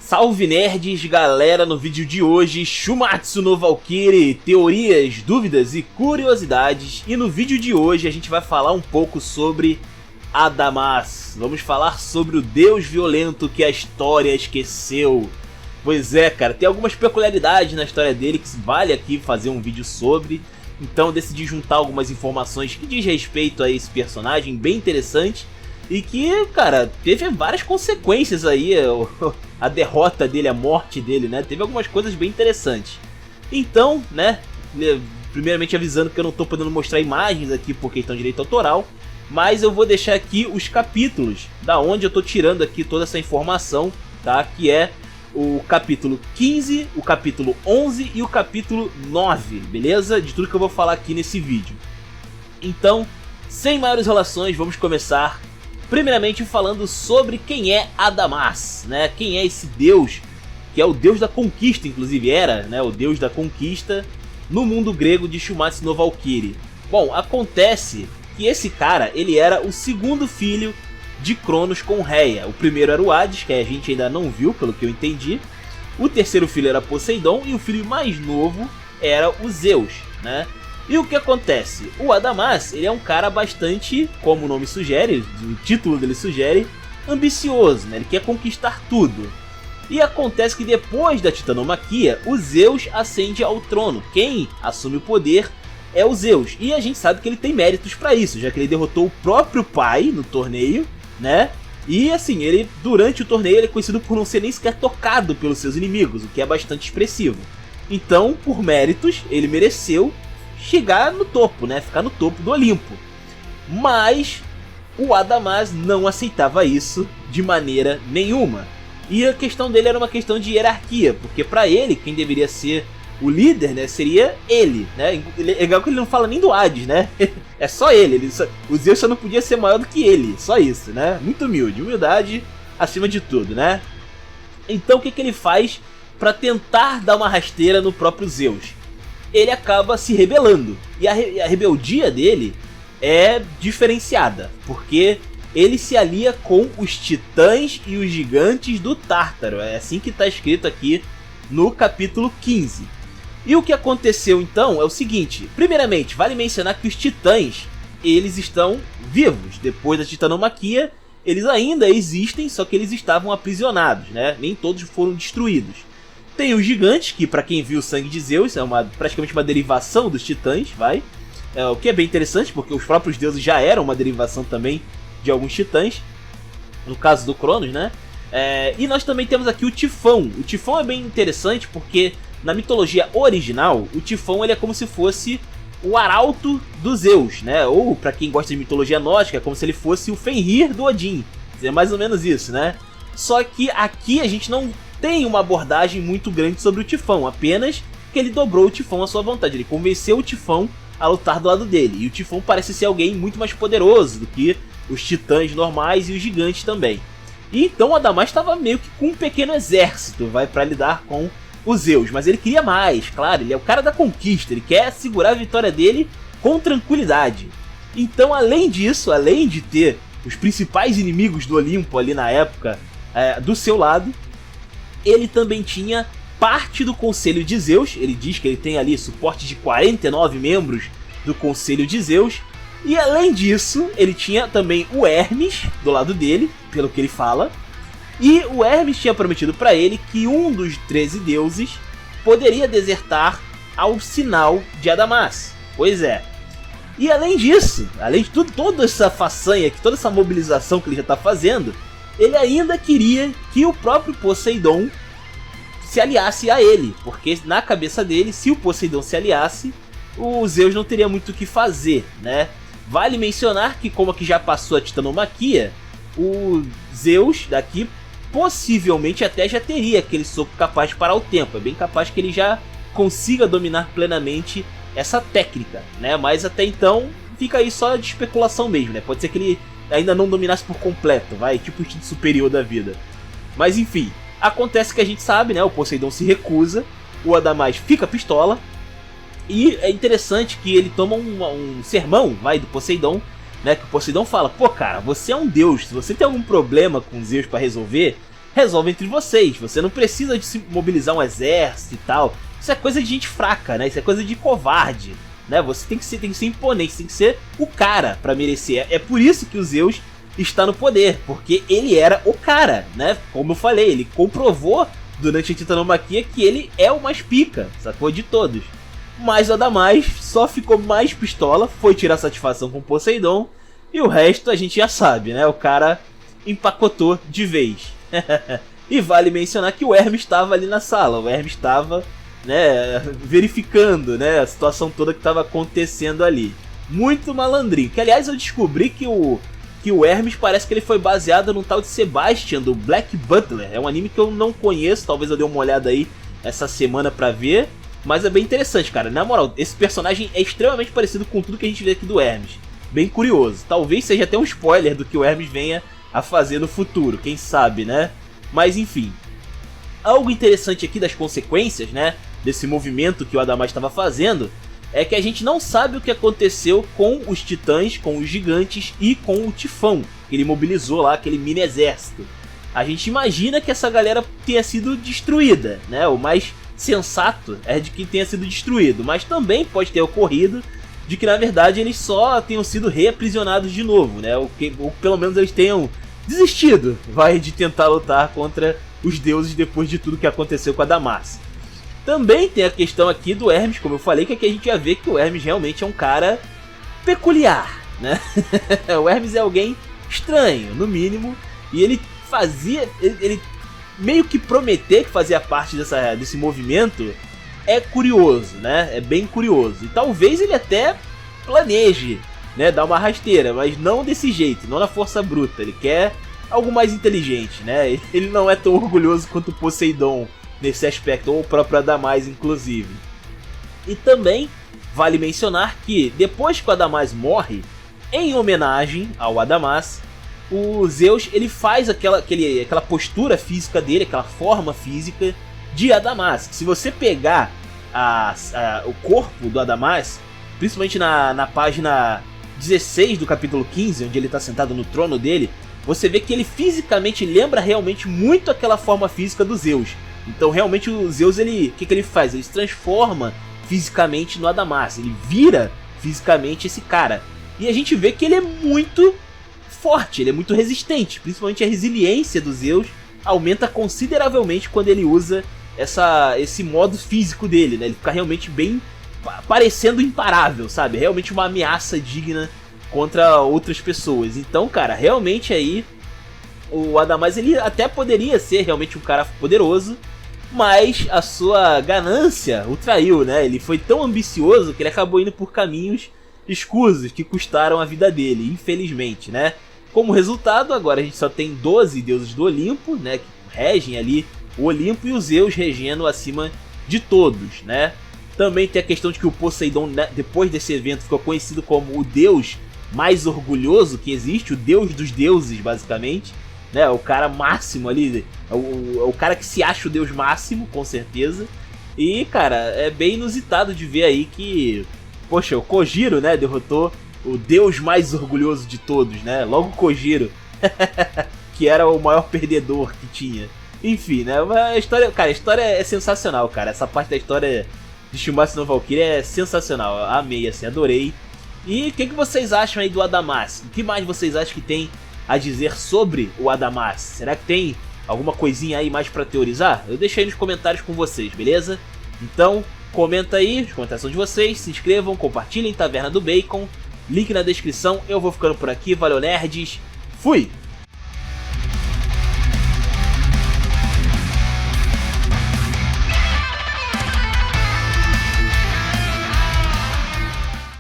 Salve nerds, galera, no vídeo de hoje, Shumatsu no Valkyrie, teorias, dúvidas e curiosidades. E no vídeo de hoje a gente vai falar um pouco sobre Adamas. Vamos falar sobre o deus violento que a história esqueceu. Pois é, cara, tem algumas peculiaridades na história dele que vale aqui fazer um vídeo sobre. Então eu decidi juntar algumas informações que diz respeito a esse personagem bem interessante. E que, cara, teve várias consequências aí, a derrota dele, a morte dele, né? Teve algumas coisas bem interessantes. Então, né, primeiramente avisando que eu não tô podendo mostrar imagens aqui por questão de direito autoral, mas eu vou deixar aqui os capítulos da onde eu tô tirando aqui toda essa informação, tá? Que é o capítulo 15, o capítulo 11 e o capítulo 9, beleza? De tudo que eu vou falar aqui nesse vídeo. Então, sem maiores relações, vamos começar primeiramente falando sobre quem é Adamas, né? Quem é esse deus, que é o deus da conquista, inclusive era, né, o deus da conquista no mundo grego de Shumatsu no Valkyrie. Bom, acontece que esse cara, ele era o segundo filho de Cronos com Rhea. O primeiro era o Hades, que a gente ainda não viu, pelo que eu entendi. O terceiro filho era Poseidon e o filho mais novo era o Zeus, né? E o que acontece? O Adamas, ele é um cara bastante, como o nome sugere, o título dele sugere, ambicioso, né? Ele quer conquistar tudo. E acontece que depois da titanomaquia, o Zeus ascende ao trono. Quem assume o poder é o Zeus. E a gente sabe que ele tem méritos para isso, já que ele derrotou o próprio pai no torneio, né? E assim, ele durante o torneio ele é conhecido por não ser nem sequer tocado pelos seus inimigos, o que é bastante expressivo. Então, por méritos, ele mereceu chegar no topo, né? Ficar no topo do Olimpo. Mas o Adamas não aceitava isso de maneira nenhuma. E a questão dele era uma questão de hierarquia, porque para ele, quem deveria ser o líder, né, seria ele, né? É legal que ele não fala nem do Hades, né? É só ele, o Zeus só não podia ser maior do que ele, só isso, né? Muito humilde, humildade acima de tudo, né? Então o que ele faz para tentar dar uma rasteira no próprio Zeus? Ele acaba se rebelando. E a rebeldia dele é diferenciada, porque ele se alia com os titãs e os gigantes do Tártaro. É assim que está escrito aqui no capítulo 15. E o que aconteceu então é o seguinte: primeiramente, vale mencionar que os titãs, eles estão vivos. Depois da titanomaquia, eles ainda existem, só que eles estavam aprisionados, né? Nem todos foram destruídos. Tem os gigantes, que para quem viu o sangue de Zeus, é praticamente uma derivação dos titãs, o que é bem interessante, porque os próprios deuses já eram uma derivação também de alguns titãs, no caso do Cronos, né? E nós também temos aqui o Tifão. O Tifão é bem interessante porque na mitologia original, o Tifão ele é como se fosse o arauto do Zeus, né? Ou para quem gosta de mitologia nórdica, é como se ele fosse o Fenrir do Odin. É mais ou menos isso, né? Só que aqui a gente não tem uma abordagem muito grande sobre o Tifão, apenas que ele dobrou o Tifão à sua vontade, ele convenceu o Tifão a lutar do lado dele, e o Tifão parece ser alguém muito mais poderoso do que os titãs normais e os gigantes também. E então o Adamas estava meio que com um pequeno exército, para lidar com os Zeus, mas ele queria mais, claro, ele é o cara da conquista, ele quer segurar a vitória dele com tranquilidade. Então, além disso, além de ter os principais inimigos do Olimpo ali na época do seu lado, ele também tinha parte do Conselho de Zeus. Ele diz que ele tem ali suporte de 49 membros do Conselho de Zeus. E além disso, ele tinha também o Hermes do lado dele, pelo que ele fala. E o Hermes tinha prometido para ele que um dos 13 deuses poderia desertar ao sinal de Adamas. Pois é. E além disso, além de tudo, toda essa façanha, toda essa mobilização que ele já está fazendo, ele ainda queria que o próprio Poseidon se aliasse a ele, porque na cabeça dele, se o Poseidon se aliasse, o Zeus não teria muito o que fazer, né? Vale mencionar que, como aqui já passou a titanomaquia, o Zeus daqui possivelmente até já teria aquele sopro capaz de parar o tempo. É bem capaz que ele já consiga dominar plenamente essa técnica, né? Mas até então fica aí só de especulação mesmo, né? Pode ser que ele ainda não dominasse por completo, tipo o instinto superior da vida. Mas enfim, acontece que a gente sabe, né? O Poseidon se recusa, o Adamas fica pistola. E é interessante que ele toma um sermão, do Poseidon, né? Que o Poseidon fala: pô, cara, você é um deus, se você tem algum problema com Zeus pra resolver, resolve entre vocês. Você não precisa de se mobilizar um exército e tal. Isso é coisa de gente fraca, né? Isso é coisa de covarde, né? Você tem que ser imponente, tem que ser o cara pra merecer. É por isso que o Zeus está no poder, porque ele era o cara, né? Como eu falei, ele comprovou durante a titanomaquia que ele é o mais pica, sacou? De todos. Mas o Adamás só ficou mais pistola, foi tirar satisfação com Poseidon, e o resto a gente já sabe, né? O cara empacotou de vez. E vale mencionar que o Hermes estava ali na sala, o Hermes estava, né, verificando, né, a situação toda que estava acontecendo ali. Muito malandrinho, que aliás eu descobri que o Hermes parece que ele foi baseado num tal de Sebastian, do Black Butler. É um anime que eu não conheço, talvez eu dê uma olhada aí essa semana pra ver. Mas é bem interessante, cara. Na moral, esse personagem é extremamente parecido com tudo que a gente vê aqui do Hermes. Bem curioso. Talvez seja até um spoiler do que o Hermes venha a fazer no futuro, quem sabe, né? Mas enfim. Algo interessante aqui das consequências, né, desse movimento que o Adamás estava fazendo, é que a gente não sabe o que aconteceu com os titãs, com os gigantes e com o Tifão, que ele mobilizou lá aquele mini exército. A gente imagina que essa galera tenha sido destruída, né? O mais sensato é de que tenha sido destruído, mas também pode ter ocorrido de que na verdade eles só tenham sido reaprisionados de novo, né? Ou pelo menos eles tenham desistido, de tentar lutar contra os deuses depois de tudo que aconteceu com Adamás. Também tem a questão aqui do Hermes, como eu falei, que aqui a gente já vê que o Hermes realmente é um cara peculiar, né? O Hermes é alguém estranho, no mínimo, e ele meio que prometer que fazia parte desse movimento é curioso, né? É bem curioso. E talvez ele até planeje, né, dar uma rasteira, mas não desse jeito, não na força bruta. Ele quer algo mais inteligente, né? Ele não é tão orgulhoso quanto Poseidon nesse aspecto, ou o próprio Adamás, inclusive. E também vale mencionar que depois que o Adamás morre, em homenagem ao Adamás, o Zeus ele faz aquela postura física dele, aquela forma física de Adamás. Se você pegar o corpo do Adamás, principalmente na página 16 do capítulo 15, onde ele está sentado no trono dele, você vê que ele fisicamente lembra realmente muito aquela forma física do Zeus. Então realmente o Zeus, o que ele faz? Ele se transforma fisicamente no Adamás, ele vira fisicamente esse cara. E a gente vê que ele é muito forte, ele é muito resistente, principalmente a resiliência do Zeus aumenta consideravelmente quando ele usa esse modo físico dele, né? Ele fica realmente bem parecendo imparável, sabe? Realmente uma ameaça digna contra outras pessoas. Então, cara, realmente aí o Adamás ele até poderia ser realmente um cara poderoso, mas a sua ganância o traiu, né? Ele foi tão ambicioso que ele acabou indo por caminhos escusos que custaram a vida dele, infelizmente, né? Como resultado, agora a gente só tem 12 deuses do Olimpo, né? Que regem ali o Olimpo, e os Zeus regendo acima de todos, né? Também tem a questão de que o Poseidon, né, depois desse evento, ficou conhecido como o deus mais orgulhoso que existe, o deus dos deuses, basicamente, né? O cara máximo ali, o cara que se acha o deus máximo, com certeza. E, cara, é bem inusitado de ver aí que, poxa, o Kojiro, né, derrotou o deus mais orgulhoso de todos, né? Logo o Kojiro, que era o maior perdedor que tinha. Enfim, né? A história é sensacional, cara. Essa parte da história de Shumatsu no Valkyria é sensacional. Amei, assim, adorei. E o que vocês acham aí do Adamás? O que mais vocês acham que tem a dizer sobre o Adamás? Será que tem alguma coisinha aí mais pra teorizar? Eu deixei nos comentários com vocês, beleza? Então, comenta aí, os comentários são de vocês, se inscrevam, compartilhem Taverna do Bacon, link na descrição. Eu vou ficando por aqui, valeu nerds, fui!